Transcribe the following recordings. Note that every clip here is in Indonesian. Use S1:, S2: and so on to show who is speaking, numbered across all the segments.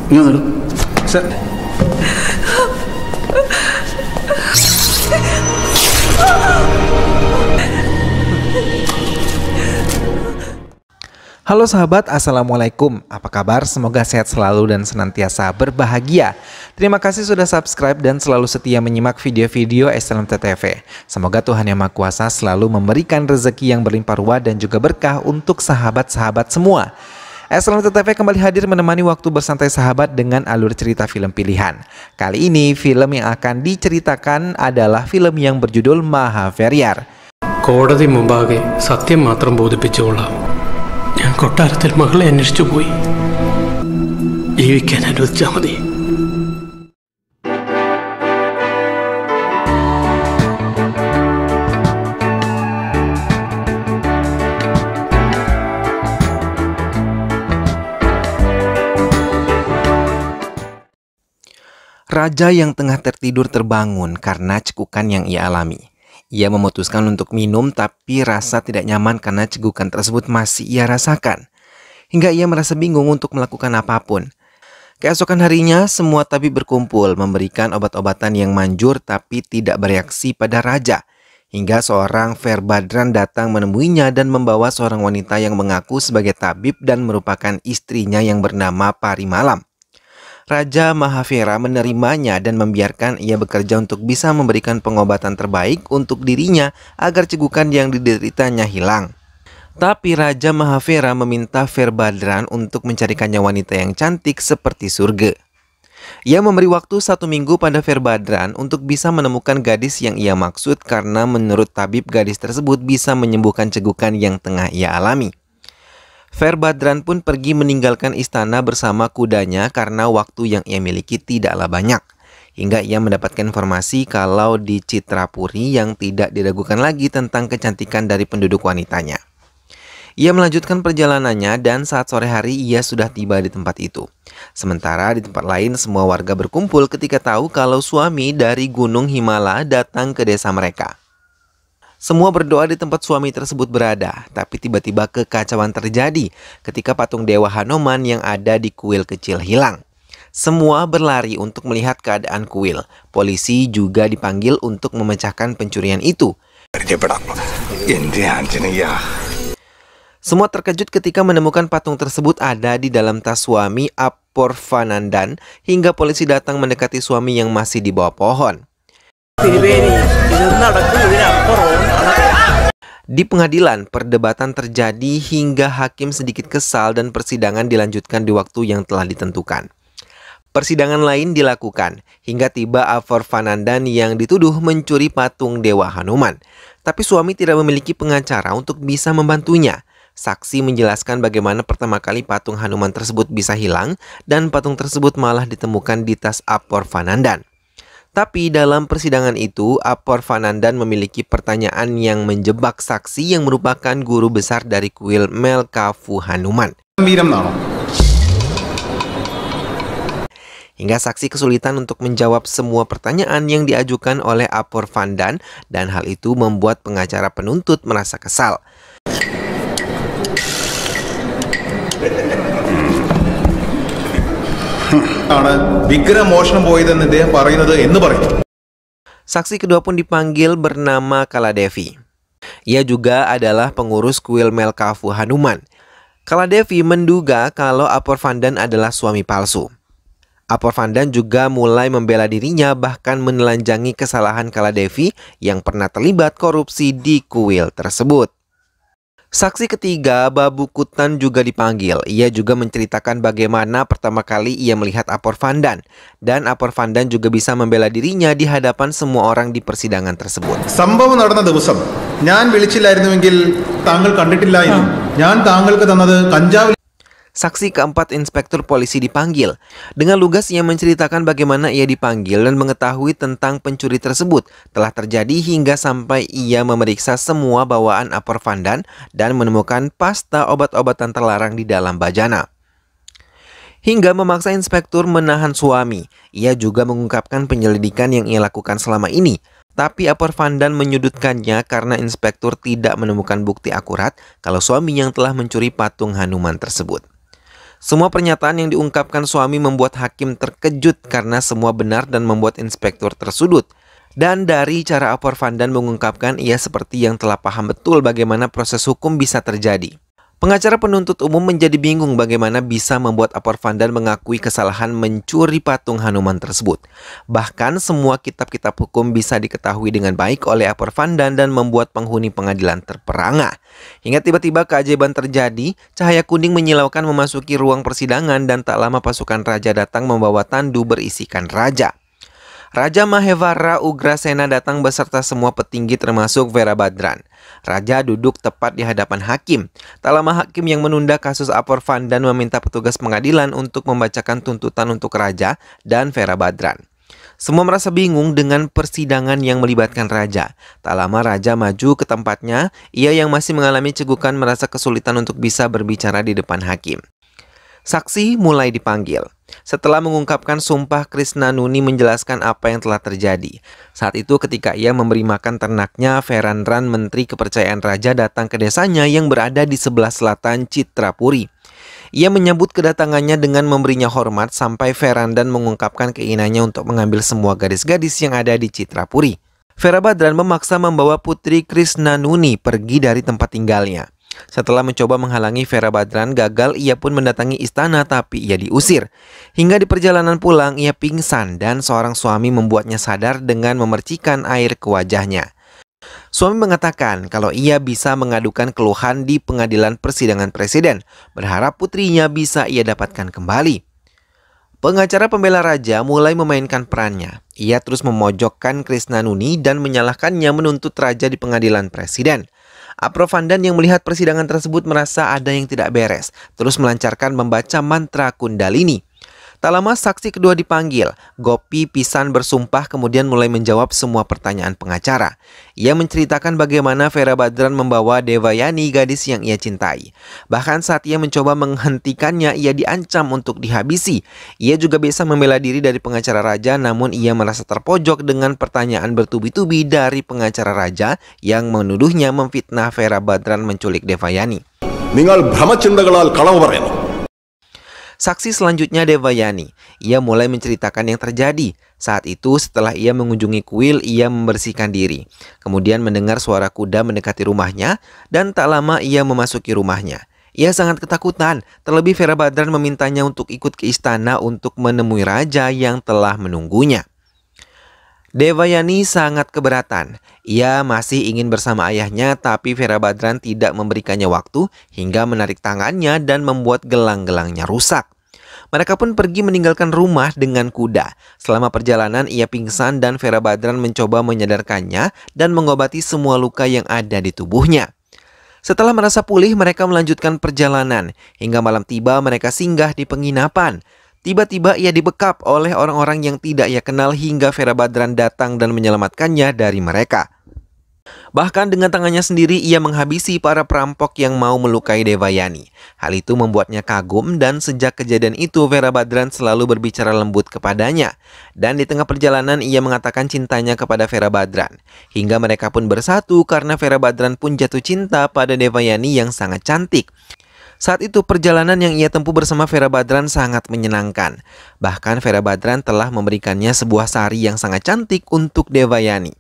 S1: Sir.
S2: Halo sahabat, Assalamualaikum. Apa kabar? Semoga sehat selalu dan senantiasa berbahagia. Terima kasih sudah subscribe dan selalu setia menyimak video-video SLMT-TV. Semoga Tuhan Yang Maha Kuasa selalu memberikan rezeki yang berlimpah ruah dan juga berkah untuk sahabat-sahabat semua. SLMT-TV kembali hadir menemani waktu bersantai sahabat dengan alur cerita film pilihan. Kali ini film yang akan diceritakan adalah film yang berjudul Mahaveriar.
S3: കോടതി മുമ്പാകെ സത്യം മാത്രം ബോധിപ്പിച്ചുകൊള്ളാം. ഞാൻ കൊട്ടാരത്തിൽ മകളെ അന്വേഷിച്ചു പോയി. ജീവിക്കാൻ അനുവദിച്ചാൽ മതി.
S2: Raja yang tengah tertidur terbangun karena cekukan yang ia alami. Ia memutuskan untuk minum tapi rasa tidak nyaman karena cegukan tersebut masih ia rasakan. Hingga ia merasa bingung untuk melakukan apapun. Keesokan harinya semua tabib berkumpul memberikan obat-obatan yang manjur tapi tidak bereaksi pada raja. Hingga seorang Verbadran datang menemuinya dan membawa seorang wanita yang mengaku sebagai tabib dan merupakan istrinya yang bernama Parimalam. Raja Mahavira menerimanya dan membiarkan ia bekerja untuk bisa memberikan pengobatan terbaik untuk dirinya agar cegukan yang dideritanya hilang. Tapi Raja Mahavira meminta Verbadran untuk mencarikannya wanita yang cantik seperti surga. Ia memberi waktu 1 minggu pada Verbadran untuk bisa menemukan gadis yang ia maksud karena menurut tabib gadis tersebut bisa menyembuhkan cegukan yang tengah ia alami. Verbadran pun pergi meninggalkan istana bersama kudanya karena waktu yang ia miliki tidaklah banyak. Hingga ia mendapatkan informasi kalau di Citrapuri yang tidak diragukan lagi tentang kecantikan dari penduduk wanitanya. Ia melanjutkan perjalanannya dan saat sore hari ia sudah tiba di tempat itu. Sementara di tempat lain semua warga berkumpul ketika tahu kalau suami dari Gunung Himala datang ke desa mereka. Semua berdoa di tempat suami tersebut berada, tapi tiba-tiba kekacauan terjadi ketika patung Dewa Hanuman yang ada di kuil kecil hilang. Semua berlari untuk melihat keadaan kuil. Polisi juga dipanggil untuk memecahkan pencurian itu. Semua terkejut ketika menemukan patung tersebut ada di dalam tas suami Aporvanandan hingga polisi datang mendekati suami yang masih di bawah pohon. Di pengadilan, perdebatan terjadi hingga hakim sedikit kesal dan persidangan dilanjutkan di waktu yang telah ditentukan. Persidangan lain dilakukan hingga tiba Aporvanandan yang dituduh mencuri patung Dewa Hanuman. Tapi suami tidak memiliki pengacara untuk bisa membantunya. Saksi menjelaskan bagaimana pertama kali patung Hanuman tersebut bisa hilang dan patung tersebut malah ditemukan di tas Aporvanandan. Tapi dalam persidangan itu, Aporvanandan memiliki pertanyaan yang menjebak saksi yang merupakan guru besar dari kuil Melkavu Hanuman. Hingga saksi kesulitan untuk menjawab semua pertanyaan yang diajukan oleh Aporvandan dan hal itu membuat pengacara penuntut merasa kesal. Saksi kedua pun dipanggil bernama Kaladevi. Ia juga adalah pengurus kuil Melkavu Hanuman. Kaladevi menduga kalau Aporvandan adalah suami palsu. Aporvandan juga mulai membela dirinya bahkan menelanjangi kesalahan Kaladevi yang pernah terlibat korupsi di kuil tersebut. Saksi ketiga, Babukutan juga dipanggil. Ia juga menceritakan bagaimana pertama kali ia melihat Aporvandan. Dan Aporvandan juga bisa membela dirinya di hadapan semua orang di persidangan tersebut.
S1: സംഭവം നടന്ന ദിവസം ഞാൻ വിളിച്ചില്ലായിരുന്നുവെങ്കിൽ താങ്കൾ കണ്ടിട്ടില്ലായിരുന്നു. ഞാൻ താങ്കൾക്ക് തന്നത് കഞ്ചാവ്.
S2: Saksi keempat, Inspektur Polisi dipanggil. Dengan lugas ia menceritakan bagaimana ia dipanggil dan mengetahui tentang pencuri tersebut telah terjadi hingga sampai ia memeriksa semua bawaan Aporvandan dan menemukan pasta obat-obatan terlarang di dalam bajana. Hingga memaksa inspektur menahan suami. Ia juga mengungkapkan penyelidikan yang ia lakukan selama ini. Tapi Aporvandan menyudutkannya karena inspektur tidak menemukan bukti akurat kalau suami yang telah mencuri patung Hanuman tersebut. Semua pernyataan yang diungkapkan suami membuat hakim terkejut karena semua benar dan membuat inspektur tersudut. Dan dari cara Apor Van Dan mengungkapkan, ia seperti yang telah paham betul bagaimana proses hukum bisa terjadi. Pengacara penuntut umum menjadi bingung bagaimana bisa membuat Apor Van Dan mengakui kesalahan mencuri patung Hanuman tersebut. Bahkan semua kitab-kitab hukum bisa diketahui dengan baik oleh Apor Van Dan membuat penghuni pengadilan terperangah. Hingga tiba-tiba keajaiban terjadi, cahaya kuning menyilaukan memasuki ruang persidangan dan tak lama pasukan raja datang membawa tandu berisikan raja. Raja Mahevara Ugrasena datang beserta semua petinggi termasuk Veerabhadran. Raja duduk tepat di hadapan hakim. Tak lama hakim yang menunda kasus Apor Van Dan meminta petugas pengadilan untuk membacakan tuntutan untuk raja dan Veerabhadran. Semua merasa bingung dengan persidangan yang melibatkan raja. Tak lama raja maju ke tempatnya. Ia yang masih mengalami cegukan merasa kesulitan untuk bisa berbicara di depan hakim. Saksi mulai dipanggil. Setelah mengungkapkan sumpah, Krisnanuni menjelaskan apa yang telah terjadi. Saat itu ketika ia memberi makan ternaknya, Verandran, menteri kepercayaan raja, datang ke desanya yang berada di sebelah selatan Citrapuri. Ia menyambut kedatangannya dengan memberinya hormat sampai Verandran mengungkapkan keinginannya untuk mengambil semua gadis-gadis yang ada di Citrapuri. Veerabhadran memaksa membawa putri Krisnanuni pergi dari tempat tinggalnya. Setelah mencoba menghalangi Veerabhadran gagal, ia pun mendatangi istana tapi ia diusir. Hingga di perjalanan pulang ia pingsan dan seorang suami membuatnya sadar dengan memercikan air ke wajahnya. Suami mengatakan kalau ia bisa mengadukan keluhan di pengadilan persidangan presiden, berharap putrinya bisa ia dapatkan kembali. Pengacara pembela raja mulai memainkan perannya. Ia terus memojokkan Krisnanuni dan menyalahkannya menuntut raja di pengadilan presiden. Apor Van Dan yang melihat persidangan tersebut merasa ada yang tidak beres, terus melancarkan membaca mantra Kundalini. Tak lama saksi kedua dipanggil. Gopi Pisan bersumpah kemudian mulai menjawab semua pertanyaan pengacara. Ia menceritakan bagaimana Veerabhadran membawa Devayani, gadis yang ia cintai. Bahkan saat ia mencoba menghentikannya, ia diancam untuk dihabisi. Ia juga bisa membela diri dari pengacara raja, namun ia merasa terpojok dengan pertanyaan bertubi-tubi dari pengacara raja yang menuduhnya memfitnah Veerabhadran menculik Devayani.
S4: Ningal Brahmachandagaal kalamu parayanu.
S2: Saksi selanjutnya Devayani. Ia mulai menceritakan yang terjadi. Saat itu setelah ia mengunjungi kuil, ia membersihkan diri. Kemudian mendengar suara kuda mendekati rumahnya dan tak lama ia memasuki rumahnya. Ia sangat ketakutan, terlebih Veerabhadran memintanya untuk ikut ke istana untuk menemui raja yang telah menunggunya. Devayani sangat keberatan. Ia masih ingin bersama ayahnya, tapi Veerabhadran tidak memberikannya waktu hingga menarik tangannya dan membuat gelang-gelangnya rusak. Mereka pun pergi meninggalkan rumah dengan kuda. Selama perjalanan ia pingsan dan Veerabhadran mencoba menyadarkannya dan mengobati semua luka yang ada di tubuhnya. Setelah merasa pulih, mereka melanjutkan perjalanan. Hingga malam tiba, mereka singgah di penginapan. Tiba-tiba ia dibekap oleh orang-orang yang tidak ia kenal hingga Veerabhadran datang dan menyelamatkannya dari mereka. Bahkan dengan tangannya sendiri ia menghabisi para perampok yang mau melukai Devayani. Hal itu membuatnya kagum dan sejak kejadian itu Veerabhadran selalu berbicara lembut kepadanya. Dan di tengah perjalanan ia mengatakan cintanya kepada Veerabhadran. Hingga mereka pun bersatu karena Veerabhadran pun jatuh cinta pada Devayani yang sangat cantik. Saat itu perjalanan yang ia tempuh bersama Veerabhadran sangat menyenangkan. Bahkan Veerabhadran telah memberikannya sebuah sari yang sangat cantik untuk Devayani.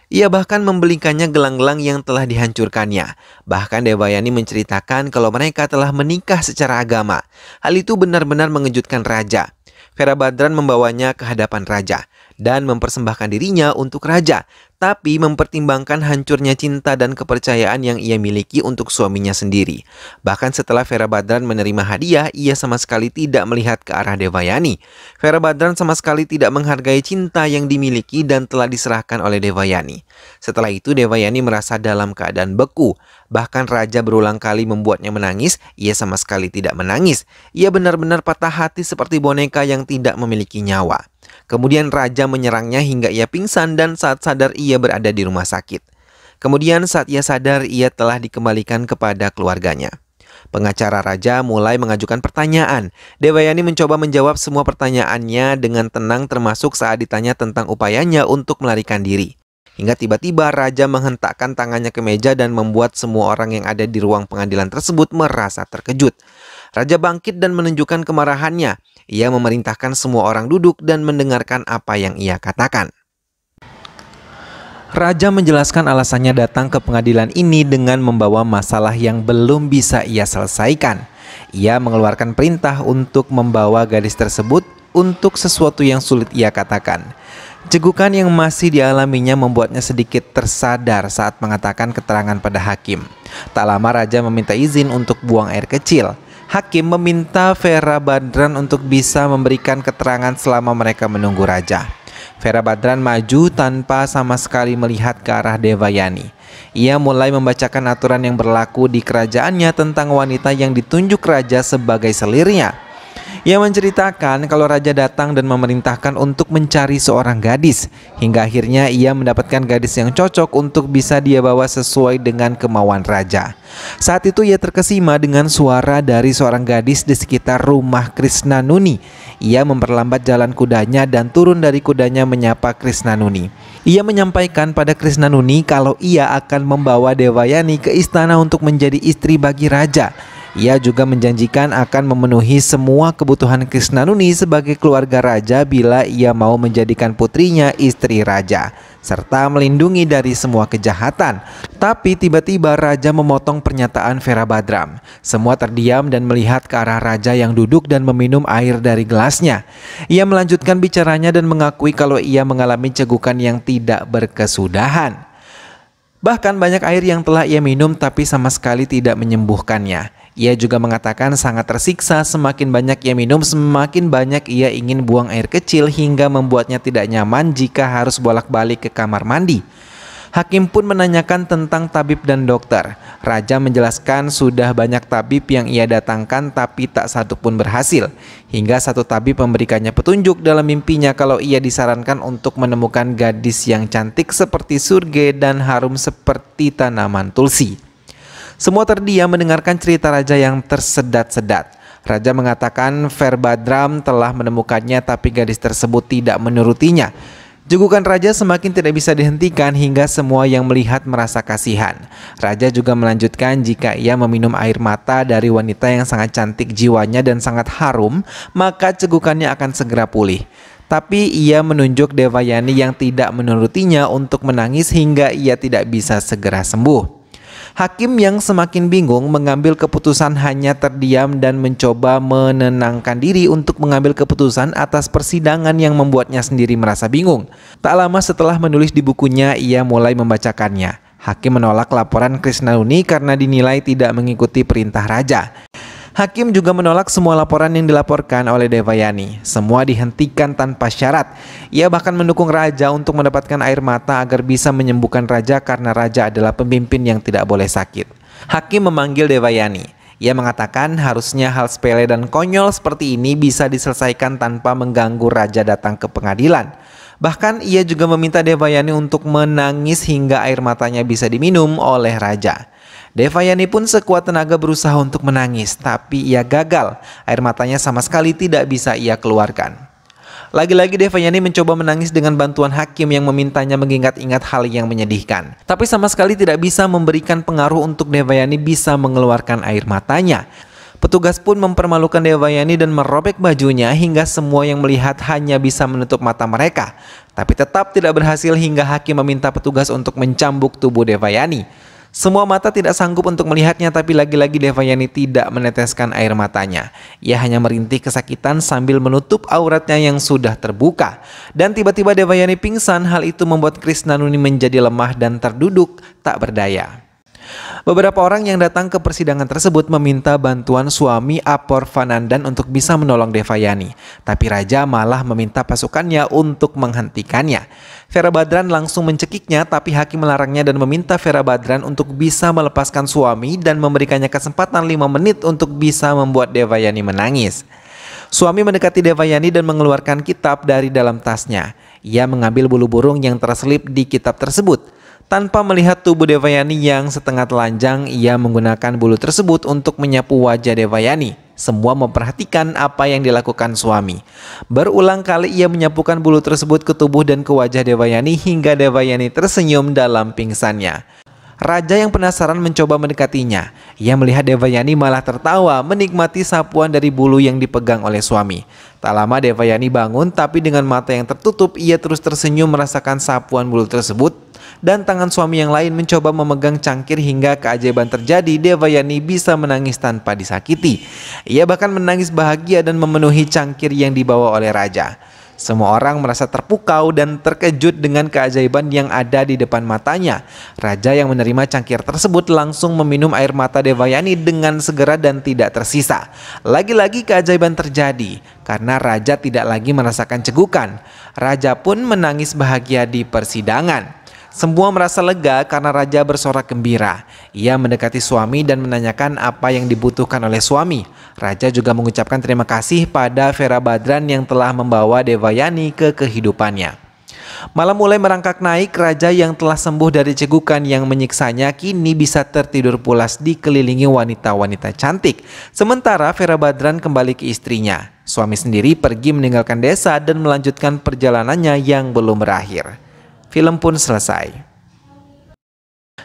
S2: Ia bahkan membelikannya gelang-gelang yang telah dihancurkannya. Bahkan Devayani menceritakan kalau mereka telah menikah secara agama. Hal itu benar-benar mengejutkan raja. Veerabhadran membawanya ke hadapan raja dan mempersembahkan dirinya untuk raja, tapi mempertimbangkan hancurnya cinta dan kepercayaan yang ia miliki untuk suaminya sendiri. Bahkan setelah Veerabhadran menerima hadiah, ia sama sekali tidak melihat ke arah Devayani. Veerabhadran sama sekali tidak menghargai cinta yang dimiliki dan telah diserahkan oleh Devayani. Setelah itu Devayani merasa dalam keadaan beku. Bahkan raja berulang kali membuatnya menangis, ia sama sekali tidak menangis. Ia benar-benar patah hati seperti boneka yang tidak memiliki nyawa. Kemudian raja menyerangnya hingga ia pingsan dan saat sadar ia berada di rumah sakit. Kemudian saat ia sadar ia telah dikembalikan kepada keluarganya. Pengacara raja mulai mengajukan pertanyaan. Devayani mencoba menjawab semua pertanyaannya dengan tenang termasuk saat ditanya tentang upayanya untuk melarikan diri. Hingga tiba-tiba raja menghentakkan tangannya ke meja dan membuat semua orang yang ada di ruang pengadilan tersebut merasa terkejut. Raja bangkit dan menunjukkan kemarahannya. Ia memerintahkan semua orang duduk dan mendengarkan apa yang ia katakan. Raja menjelaskan alasannya datang ke pengadilan ini dengan membawa masalah yang belum bisa ia selesaikan. Ia mengeluarkan perintah untuk membawa gadis tersebut untuk sesuatu yang sulit ia katakan. Cegukan yang masih dialaminya membuatnya sedikit tersadar saat mengatakan keterangan pada hakim. Tak lama Raja meminta izin untuk buang air kecil. Hakim meminta Vera Badran untuk bisa memberikan keterangan selama mereka menunggu Raja. Vera Badran maju tanpa sama sekali melihat ke arah Devayani. Ia mulai membacakan aturan yang berlaku di kerajaannya tentang wanita yang ditunjuk Raja sebagai selirnya. Ia menceritakan kalau Raja datang dan memerintahkan untuk mencari seorang gadis. Hingga akhirnya ia mendapatkan gadis yang cocok untuk bisa dia bawa sesuai dengan kemauan Raja. Saat itu ia terkesima dengan suara dari seorang gadis di sekitar rumah Krisnanuni. Ia memperlambat jalan kudanya dan turun dari kudanya menyapa Krisnanuni. Ia menyampaikan pada Krisnanuni kalau ia akan membawa Devayani ke istana untuk menjadi istri bagi Raja. Ia juga menjanjikan akan memenuhi semua kebutuhan Krisnanuni sebagai keluarga Raja bila ia mau menjadikan putrinya istri Raja, serta melindungi dari semua kejahatan. Tapi tiba-tiba Raja memotong pernyataan Vera Badran. Semua terdiam dan melihat ke arah Raja yang duduk dan meminum air dari gelasnya. Ia melanjutkan bicaranya dan mengakui kalau ia mengalami cegukan yang tidak berkesudahan. Bahkan banyak air yang telah ia minum tapi sama sekali tidak menyembuhkannya. Ia juga mengatakan sangat tersiksa, semakin banyak ia minum, semakin banyak ia ingin buang air kecil hingga membuatnya tidak nyaman jika harus bolak-balik ke kamar mandi. Hakim pun menanyakan tentang tabib dan dokter. Raja menjelaskan sudah banyak tabib yang ia datangkan tapi tak satu pun berhasil. Hingga satu tabib memberikannya petunjuk dalam mimpinya kalau ia disarankan untuk menemukan gadis yang cantik seperti surga dan harum seperti tanaman tulsi. Semua terdiam mendengarkan cerita Raja yang tersedat-sedat. Raja mengatakan Vera Badran telah menemukannya tapi gadis tersebut tidak menurutinya. Jegukan Raja semakin tidak bisa dihentikan hingga semua yang melihat merasa kasihan. Raja juga melanjutkan jika ia meminum air mata dari wanita yang sangat cantik jiwanya dan sangat harum, maka cegukannya akan segera pulih. Tapi ia menunjuk Devayani yang tidak menurutinya untuk menangis hingga ia tidak bisa segera sembuh. Hakim yang semakin bingung mengambil keputusan hanya terdiam dan mencoba menenangkan diri untuk mengambil keputusan atas persidangan yang membuatnya sendiri merasa bingung. Tak lama setelah menulis di bukunya, ia mulai membacakannya. Hakim menolak laporan Krisnanuni karena dinilai tidak mengikuti perintah Raja. Hakim juga menolak semua laporan yang dilaporkan oleh Devayani. Semua dihentikan tanpa syarat. Ia bahkan mendukung Raja untuk mendapatkan air mata agar bisa menyembuhkan Raja karena Raja adalah pemimpin yang tidak boleh sakit. Hakim memanggil Devayani. Ia mengatakan harusnya hal sepele dan konyol seperti ini bisa diselesaikan tanpa mengganggu Raja datang ke pengadilan. Bahkan ia juga meminta Devayani untuk menangis hingga air matanya bisa diminum oleh Raja. Devayani pun sekuat tenaga berusaha untuk menangis, tapi ia gagal. Air matanya sama sekali tidak bisa ia keluarkan. Lagi-lagi Devayani mencoba menangis dengan bantuan hakim yang memintanya mengingat-ingat hal yang menyedihkan. Tapi sama sekali tidak bisa memberikan pengaruh untuk Devayani bisa mengeluarkan air matanya. Petugas pun mempermalukan Devayani dan merobek bajunya hingga semua yang melihat hanya bisa menutup mata mereka. Tapi tetap tidak berhasil hingga hakim meminta petugas untuk mencambuk tubuh Devayani. Semua mata tidak sanggup untuk melihatnya, tapi lagi-lagi Devayani tidak meneteskan air matanya. Ia hanya merintih kesakitan sambil menutup auratnya yang sudah terbuka. Dan tiba-tiba Devayani pingsan. Hal itu membuat Krisnanuni menjadi lemah dan terduduk tak berdaya. Beberapa orang yang datang ke persidangan tersebut meminta bantuan suami Aporvanandan untuk bisa menolong Devayani. Tapi Raja malah meminta pasukannya untuk menghentikannya. Vera Badran langsung mencekiknya, tapi hakim melarangnya dan meminta Vera Badran untuk bisa melepaskan suami dan memberikannya kesempatan 5 menit untuk bisa membuat Devayani menangis. Suami mendekati Devayani dan mengeluarkan kitab dari dalam tasnya. Ia mengambil bulu burung yang terselip di kitab tersebut. Tanpa melihat tubuh Devayani yang setengah telanjang, ia menggunakan bulu tersebut untuk menyapu wajah Devayani. Semua memperhatikan apa yang dilakukan suami. Berulang kali ia menyapukan bulu tersebut ke tubuh dan ke wajah Devayani hingga Devayani tersenyum dalam pingsannya. Raja yang penasaran mencoba mendekatinya. Ia melihat Devayani malah tertawa menikmati sapuan dari bulu yang dipegang oleh suami. Tak lama Devayani bangun, tapi dengan mata yang tertutup ia terus tersenyum merasakan sapuan bulu tersebut. Dan tangan suami yang lain mencoba memegang cangkir hingga keajaiban terjadi. Devayani bisa menangis tanpa disakiti. Ia bahkan menangis bahagia dan memenuhi cangkir yang dibawa oleh raja. Semua orang merasa terpukau dan terkejut dengan keajaiban yang ada di depan matanya. Raja yang menerima cangkir tersebut langsung meminum air mata Devayani dengan segera dan tidak tersisa. Lagi-lagi keajaiban terjadi karena raja tidak lagi merasakan cegukan. Raja pun menangis bahagia di persidangan. Semua merasa lega karena raja bersorak gembira. Ia mendekati suami dan menanyakan apa yang dibutuhkan oleh suami. Raja juga mengucapkan terima kasih pada Vera Badran yang telah membawa Devayani ke kehidupannya. Malam mulai merangkak naik, raja yang telah sembuh dari cegukan yang menyiksanya kini bisa tertidur pulas dikelilingi wanita-wanita cantik. Sementara Vera Badran kembali ke istrinya. Suami sendiri pergi meninggalkan desa dan melanjutkan perjalanannya yang belum berakhir. Film pun selesai.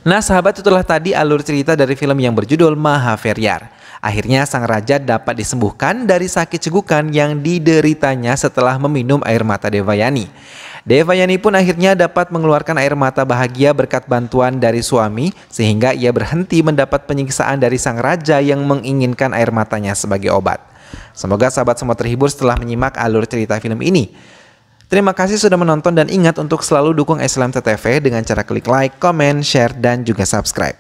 S2: Nah sahabat, itulah tadi alur cerita dari film yang berjudul Mahavairyar. Akhirnya sang raja dapat disembuhkan dari sakit cegukan yang dideritanya setelah meminum air mata Devayani. Devayani pun akhirnya dapat mengeluarkan air mata bahagia berkat bantuan dari suami, sehingga ia berhenti mendapat penyiksaan dari sang raja yang menginginkan air matanya sebagai obat. Semoga sahabat semua terhibur setelah menyimak alur cerita film ini. Terima kasih sudah menonton dan ingat untuk selalu dukung SLMT-TV dengan cara klik like, comment, share, dan juga subscribe.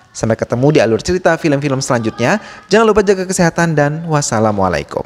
S2: Sampai ketemu di alur cerita film-film selanjutnya. Jangan lupa jaga kesehatan dan wassalamualaikum.